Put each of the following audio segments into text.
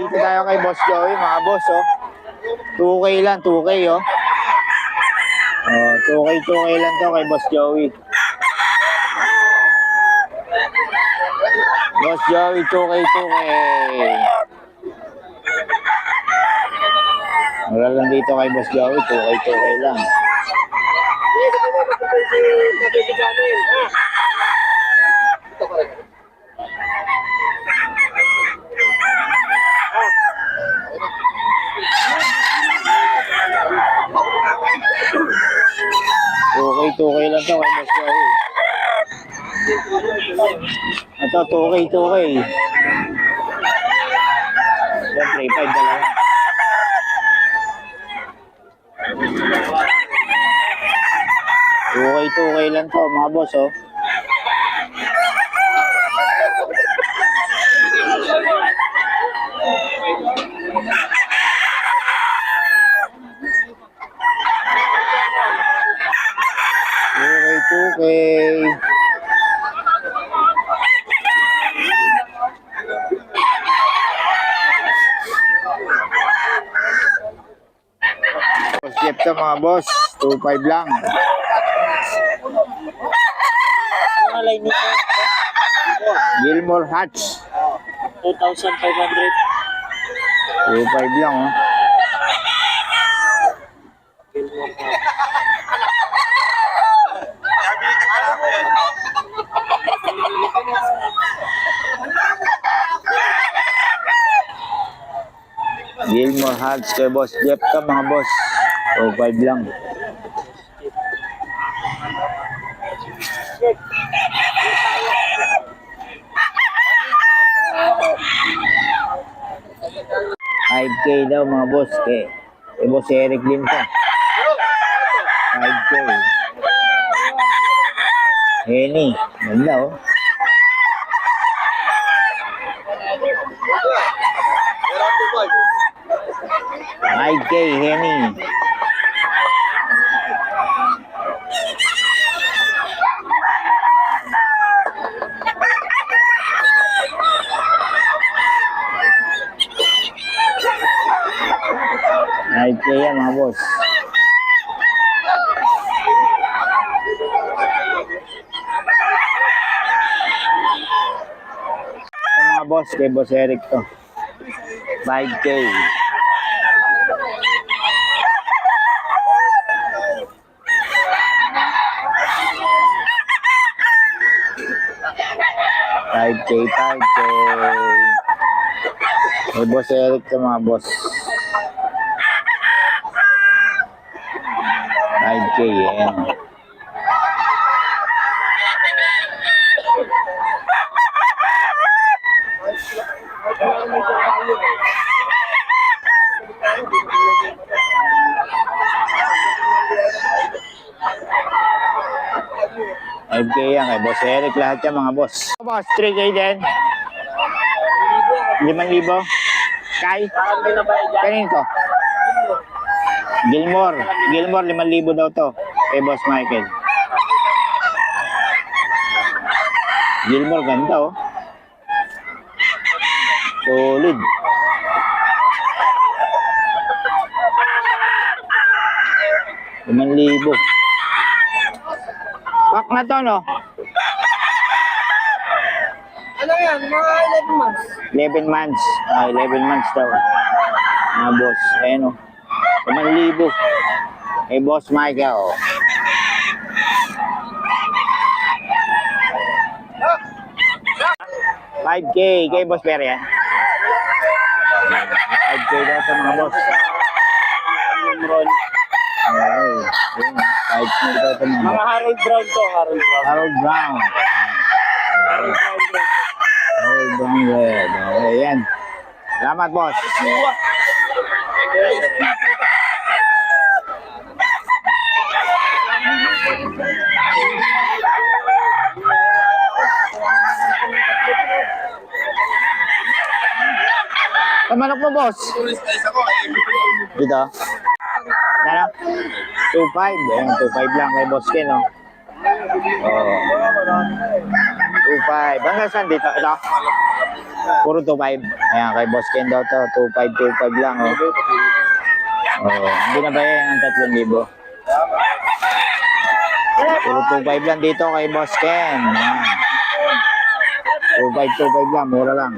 dito tayo kay Boss Joey, mga boss, oh. 2K lang, 2K, oh. Oh, 2K lang to kay Boss Joey. Boss Joey, 2K. Wala lang dito kay Boss Joey, 2K lang. Okay lang to kay Boss Joey. Ito, 2K. Yan, 3.5 dalawa. Okay lang to, mga boss, oh. Okay. Boss Jeff to, mga boss, 2.5 lang. Malay nito. Gilmore Hatch. 2,500. 2.5 lang, oh. Gilmore Hatch kay Boss Jeff ka, mga boss. 2.5 lang. $5K daw, mga boss. Kay Boss Eric din to. 5K. Henny. Ganda, oh. $5K, Henny. $5K yan, mga boss. Mga boss, kay Boss Eric to. 5K. $5K. Kay Boss Eric to, mga boss. 5K, yan. $5K yan kay Boss Eric, lahat yan, mga boss. Boss, 3K din. 5,000. Kay? Kanin to? Gilmore 5,000 daw to kay Boss Michael. Gilmore, ganda, oh. Solid. $5,000. Pak na to, no? Ano yan? Mga 11 months. 11 months. 11 months daw. Mga boss. Ayan, oh. $5,000 kay Boss Michael. $5K kay Boss Perry, yan. 5K daw sa mga boss. Okay. 5K daw sa mga Mga Harold Brown to. Harold Brown red. Okay, yan. Salamat, boss. Manok mo, boss. Dito. Ano? 2.5. Ayan, 2.5 lang kay Boss Ken, no? Oh. 2.5. Hanggang saan dito? Ito? Puro 2.5. Ayan, kay Boss Ken daw to. 2.5 lang. Oh. Oh, hindi na ba yan ang 3,000? Puro 2.5 lang dito kay Boss Ken. Ayan. 2.5 lang. Mura lang.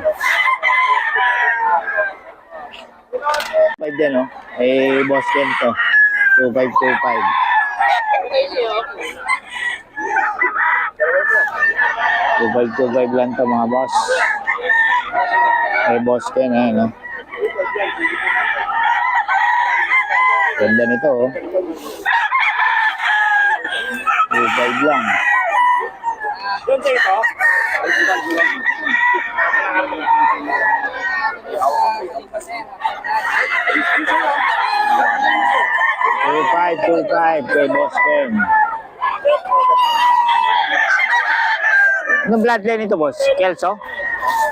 5 din, oh. Eh, Boss Ken to. 2.5. 2.5 lang to mga boss. Eh, Boss Ken, eh, no? Ganda nito, oh. 2.5 lang. Doon sa ito? 2.5 kay Boss Ken. Anong bloodline ito, boss? Kelso?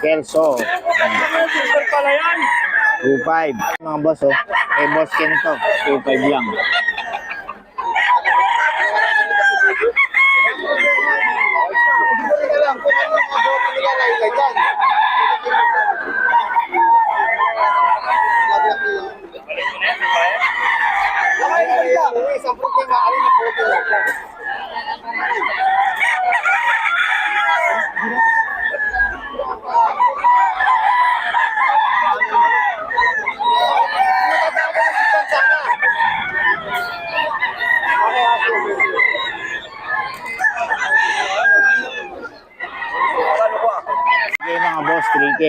Kelso. Super pala yan. 2.5. Mga boss, oh. Kay Boss Ken ito. 2.5 lang. Okay, mga boss, 3K.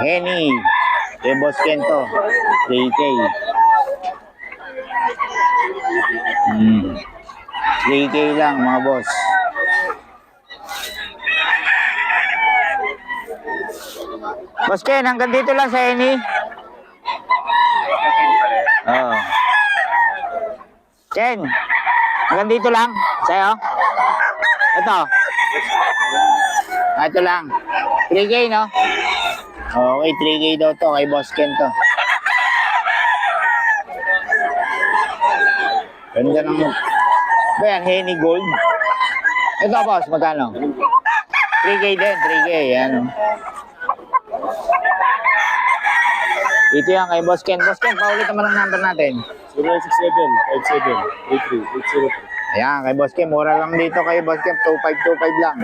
Henny. Kay Boss Ken to. 3K. 3K lang mga boss. Boss Ken, hanggang dito lang sa Henny. Oo. Ken, hanggang dito lang sa'yo. Ito. Ito lang. 3K, no? Okay, 3K daw to kay Boss Ken to. Ganda ng... Ba yan, Henny Gold? Ito, boss, magkano? 3K din, 3K, yan, no? Ito yan kay Boss Ken. Boss Ken, paulit naman ang number natin. 0967-57-83-803. Ayan, kay Boss Ken. Mura lang dito kay Boss Ken. 2525 lang.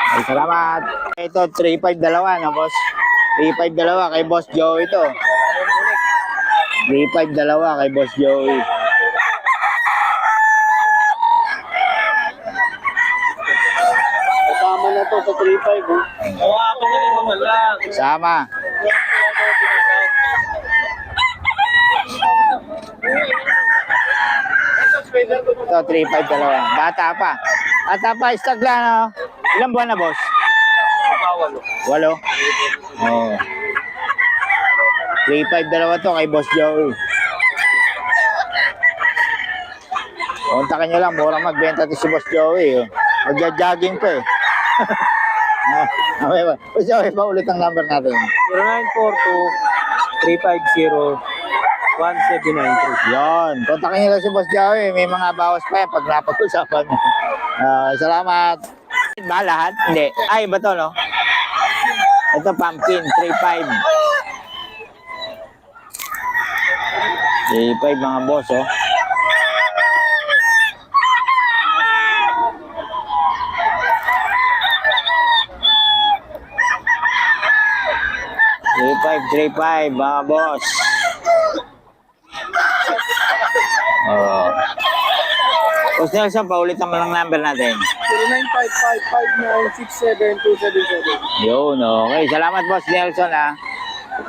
Ay, salamat. Ito, 35 dalawa na, boss. 35 dalawa kay Boss Joey ito. 35 dalawa kay Boss Joey. Kasama na to sa 3.5. Hawakan na naman lang. Sama. Ito, 3.5 dalawa. Bata pa. Bata pa, stag lang, no? Ilang buwan na, boss? 8. Oo. 3.5 dalawa to kay Boss Joey. Kontakin nyo lang, mura magbenta to si Boss Joey. Oh. Magja-jogging pa eh. Okay ba? Boss Joey, pa ulit ang number natin. 0942-350-1793. Yon, kontakin nyo lang si Boss Joey. May mga bawas pa yan pag napag-usapan mo. Salamat. Ba lahat? Hindi. Ay, iba to, no? Ito, pumpkin, 3.5. 3.5 mga boss, oh. Three five, mga boss. Oh. Boss Nelson, paulit naman ang number natin. 0955-967-277. Yun, okay. Salamat, Boss Nelson, ha.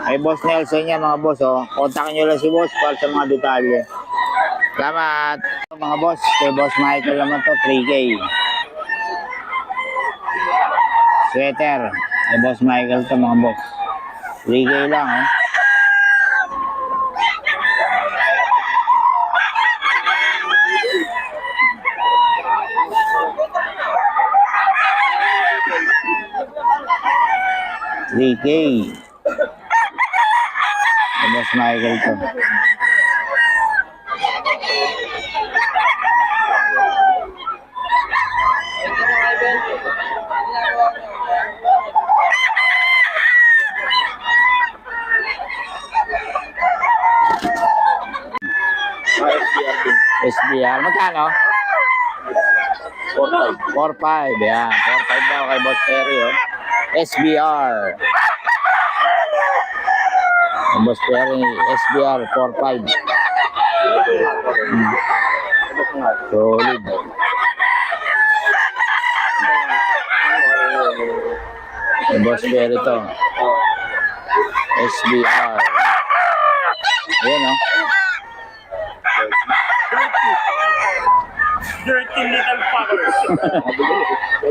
Ay, Boss Nelson yan, mga boss, oh. Kontakin nyo lang si Boss para sa mga detalye. Salamat. Mga boss, kay Boss Michael naman to, 3K. Sweater. Kay Boss Michael to, mga boss. 3K lang, oh. $3K. Boss Michael to. SBR. Magkano? 4.5. Yan. 4.5 daw kay Boss Perry, oh. SBR. Boss Perry, SBR 4.5. Solid. Boss Perry to. SBR. Ayan, oh. Dirty little fuckers.